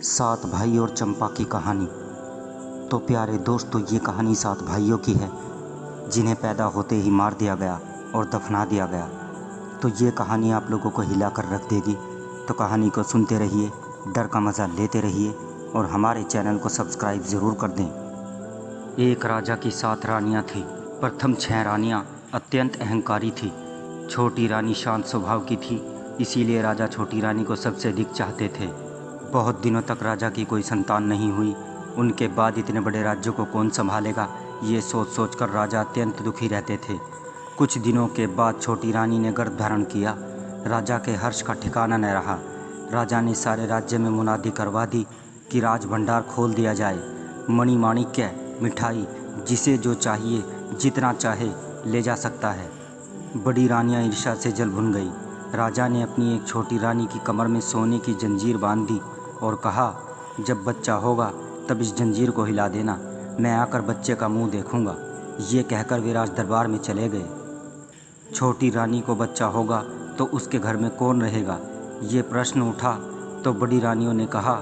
सात भाई और चंपा की कहानी। तो प्यारे दोस्तों, ये कहानी सात भाइयों की है जिन्हें पैदा होते ही मार दिया गया और दफना दिया गया। तो ये कहानी आप लोगों को हिला कर रख देगी। तो कहानी को सुनते रहिए, डर का मज़ा लेते रहिए और हमारे चैनल को सब्सक्राइब ज़रूर कर दें। एक राजा की 7 रानियाँ थीं। प्रथम 6 रानियाँ अत्यंत अहंकारी थीं। छोटी रानी शांत स्वभाव की थी, इसीलिए राजा छोटी रानी को सबसे अधिक चाहते थे। बहुत दिनों तक राजा की कोई संतान नहीं हुई। उनके बाद इतने बड़े राज्य को कौन संभालेगा, ये सोच सोच कर राजा अत्यंत दुखी रहते थे। कुछ दिनों के बाद छोटी रानी ने गर्भ धारण किया। राजा के हर्ष का ठिकाना न रहा। राजा ने सारे राज्य में मुनादी करवा दी कि राज भंडार खोल दिया जाए। मणि माणिक्य, मिठाई, जिसे जो चाहिए जितना चाहे ले जा सकता है। बड़ी रानियां ईर्ष्या से जल भुन गई। राजा ने अपनी एक छोटी रानी की कमर में सोने की जंजीर बांध दी और कहा, जब बच्चा होगा तब इस जंजीर को हिला देना, मैं आकर बच्चे का मुंह देखूंगा। ये कहकर वे राज दरबार में चले गए। छोटी रानी को बच्चा होगा तो उसके घर में कौन रहेगा, ये प्रश्न उठा तो बड़ी रानियों ने कहा,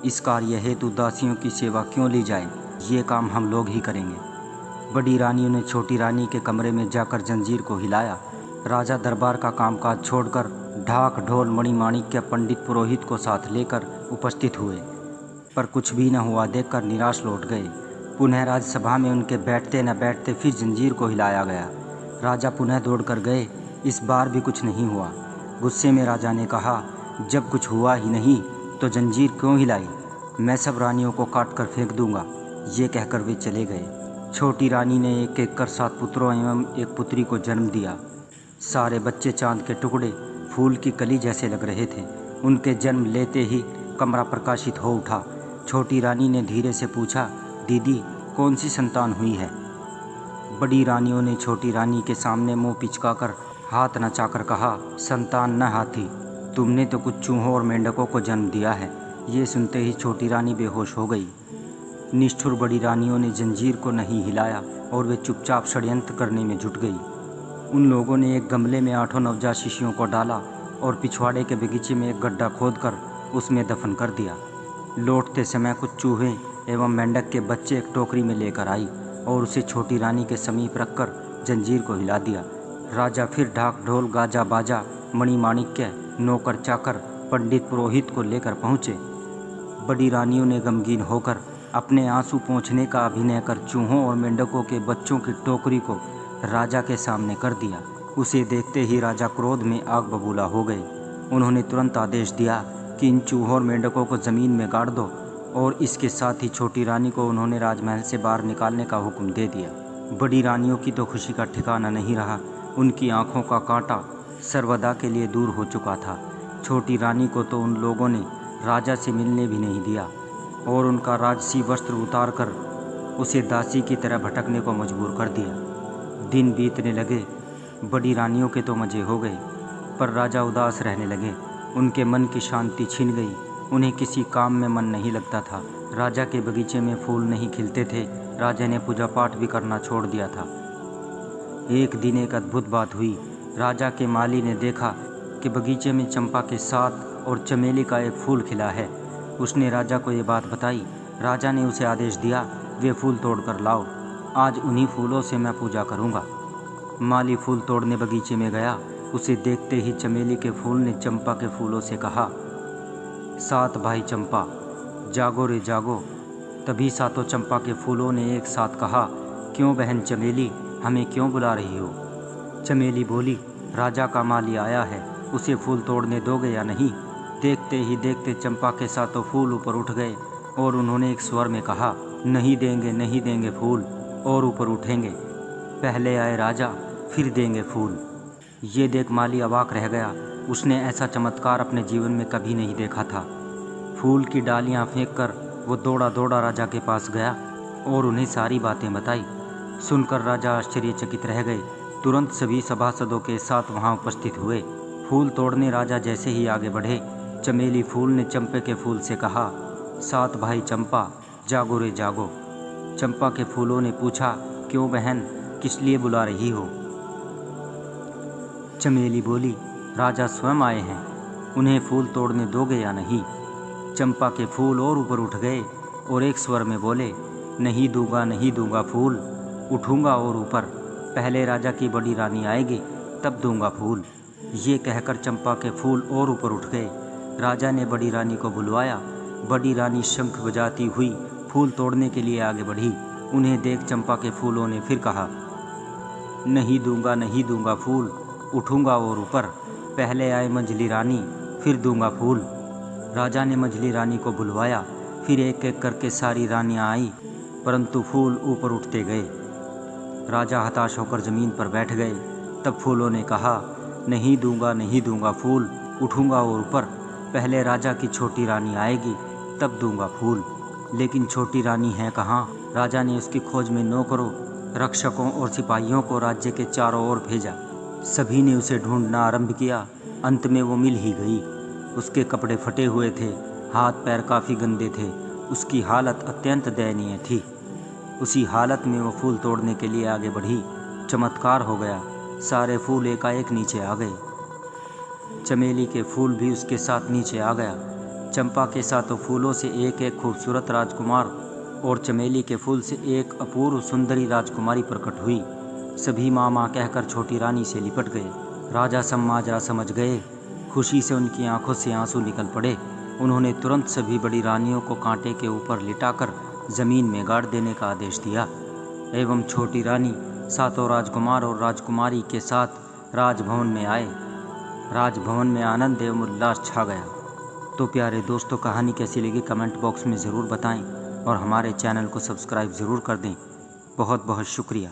इस कार्य हेतु दासियों की सेवा क्यों ली जाए, ये काम हम लोग ही करेंगे। बड़ी रानियों ने छोटी रानी के कमरे में जाकर जंजीर को हिलाया। राजा दरबार का कामकाज छोड़कर ढाक ढोल मणिमाणिक्य पंडित पुरोहित को साथ लेकर उपस्थित हुए, पर कुछ भी न हुआ देखकर निराश लौट गए। पुनः राजसभा में उनके बैठते न बैठते फिर जंजीर को हिलाया गया। राजा पुनः दौड़कर गए, इस बार भी कुछ नहीं हुआ। गुस्से में राजा ने कहा, जब कुछ हुआ ही नहीं तो जंजीर क्यों हिलाई, मैं सब रानियों को काट कर फेंक दूंगा। ये कहकर वे चले गए। छोटी रानी ने एक एक कर 7 पुत्रों एवं एक पुत्री को जन्म दिया। सारे बच्चे चांद के टुकड़े, फूल की कली जैसे लग रहे थे। उनके जन्म लेते ही कमरा प्रकाशित हो उठा। छोटी रानी ने धीरे से पूछा, दीदी कौन सी संतान हुई है। बड़ी रानियों ने छोटी रानी के सामने मुंह पिचकाकर हाथ नचाकर कहा, संतान न हाथी, तुमने तो कुछ चूहों और मेंढकों को जन्म दिया है। ये सुनते ही छोटी रानी बेहोश हो गई। निष्ठुर बड़ी रानियों ने जंजीर को नहीं हिलाया और वे चुपचाप षड्यंत्र करने में जुट गई। उन लोगों ने एक गमले में 8 नवजात शिशुओं को डाला और पिछवाड़े के बगीचे में एक गड्ढा खोदकर उसमें दफन कर दिया। लौटते समय कुछ चूहे एवं मेंढक के बच्चे एक टोकरी में लेकर आई और उसे छोटी रानी के समीप रखकर जंजीर को हिला दिया। राजा फिर ढाक ढोल गाजा बाजा मणिमाणिक्य नौकर चाकर पंडित पुरोहित को लेकर पहुँचे। बड़ी रानियों ने गमगीन होकर अपने आंसू पोंछने का अभिनय कर चूहों और मेंढकों के बच्चों की टोकरी को राजा के सामने कर दिया। उसे देखते ही राजा क्रोध में आग बबूला हो गए। उन्होंने तुरंत आदेश दिया कि इन चूहों और मेंढकों को ज़मीन में गाड़ दो और इसके साथ ही छोटी रानी को उन्होंने राजमहल से बाहर निकालने का हुक्म दे दिया। बड़ी रानियों की तो खुशी का ठिकाना नहीं रहा। उनकी आंखों का कांटा सर्वदा के लिए दूर हो चुका था। छोटी रानी को तो उन लोगों ने राजा से मिलने भी नहीं दिया और उनका राजसी वस्त्र उतार कर उसे दासी की तरह भटकने को मजबूर कर दिया। दिन बीतने लगे। बड़ी रानियों के तो मज़े हो गए, पर राजा उदास रहने लगे। उनके मन की शांति छिन गई। उन्हें किसी काम में मन नहीं लगता था। राजा के बगीचे में फूल नहीं खिलते थे। राजा ने पूजा पाठ भी करना छोड़ दिया था। एक दिन एक अद्भुत बात हुई। राजा के माली ने देखा कि बगीचे में चंपा के साथ और चमेली का एक फूल खिला है। उसने राजा को ये बात बताई। राजा ने उसे आदेश दिया, वे फूल तोड़कर लाओ, आज उन्हीं फूलों से मैं पूजा करूँगा। माली फूल तोड़ने बगीचे में गया। उसे देखते ही चमेली के फूल ने चंपा के फूलों से कहा, 7 भाई चंपा, जागो रे जागो। तभी सातों चंपा के फूलों ने एक साथ कहा, क्यों बहन चमेली, हमें क्यों बुला रही हो। चमेली बोली, राजा का माली आया है, उसे फूल तोड़ने दोगे या नहीं। देखते ही देखते चंपा के सातों फूल ऊपर उठ गए और उन्होंने एक स्वर में कहा, नहीं देंगे नहीं देंगे फूल, और ऊपर उठेंगे। पहले आए राजा, फिर देंगे फूल। ये देख माली अवाक रह गया। उसने ऐसा चमत्कार अपने जीवन में कभी नहीं देखा था। फूल की डालियां फेंककर वो दौड़ा दौड़ा राजा के पास गया और उन्हें सारी बातें बताई। सुनकर राजा आश्चर्यचकित रह गए। तुरंत सभी सभासदों के साथ वहां उपस्थित हुए। फूल तोड़ने राजा जैसे ही आगे बढ़े, चमेली फूल ने चंपे के फूल से कहा, 7 भाई चंपा, जागो रे जागो। चंपा के फूलों ने पूछा, क्यों बहन, किस लिए बुला रही हो। चमेली बोली, राजा स्वयं आए हैं, उन्हें फूल तोड़ने दोगे या नहीं। चंपा के फूल और ऊपर उठ गए और एक स्वर में बोले, नहीं दूंगा फूल, उठूंगा और ऊपर, पहले राजा की बड़ी रानी आएगी तब दूंगा फूल। ये कहकर चंपा के फूल और ऊपर उठ गए। राजा ने बड़ी रानी को बुलवाया। बड़ी रानी शंख बजाती हुई फूल तोड़ने के लिए आगे बढ़ी। उन्हें देख चंपा के फूलों ने फिर कहा, नहीं दूंगा फूल, उठूंगा और ऊपर, पहले आए मंझली रानी फिर दूंगा फूल। राजा ने मंझली रानी को बुलवाया। फिर एक एक करके सारी रानियां आई, परंतु फूल ऊपर उठते गए। राजा हताश होकर ज़मीन पर बैठ गए। तब फूलों ने कहा, नहीं दूंगा फूल, उठूंगा और ऊपर, पहले राजा की छोटी रानी आएगी तब दूंगा फूल। लेकिन छोटी रानी है कहाँ? राजा ने उसकी खोज में नौकरों, रक्षकों और सिपाहियों को राज्य के चारों ओर भेजा। सभी ने उसे ढूंढना आरंभ किया। अंत में वो मिल ही गई। उसके कपड़े फटे हुए थे, हाथ पैर काफ़ी गंदे थे, उसकी हालत अत्यंत दयनीय थी। उसी हालत में वो फूल तोड़ने के लिए आगे बढ़ी। चमत्कार हो गया, सारे फूल एकाएक नीचे आ गए। चमेली के फूल भी उसके साथ नीचे आ गया। चंपा के सातों फूलों से एक एक खूबसूरत राजकुमार और चमेली के फूल से एक अपूर्व सुंदरी राजकुमारी प्रकट हुई। सभी माँ कहकर छोटी रानी से लिपट गए। राजा सम्माजरा समझ गए। खुशी से उनकी आंखों से आंसू निकल पड़े। उन्होंने तुरंत सभी बड़ी रानियों को कांटे के ऊपर लिटाकर जमीन में गाड़ देने का आदेश दिया एवं छोटी रानी सातों राजकुमार और राजकुमारी के साथ राजभवन में आए। राजभवन में आनंद एवं उल्लास छा गया। तो प्यारे दोस्तों, कहानी कैसी लगी कमेंट बॉक्स में ज़रूर बताएं और हमारे चैनल को सब्सक्राइब ज़रूर कर दें। बहुत बहुत शुक्रिया।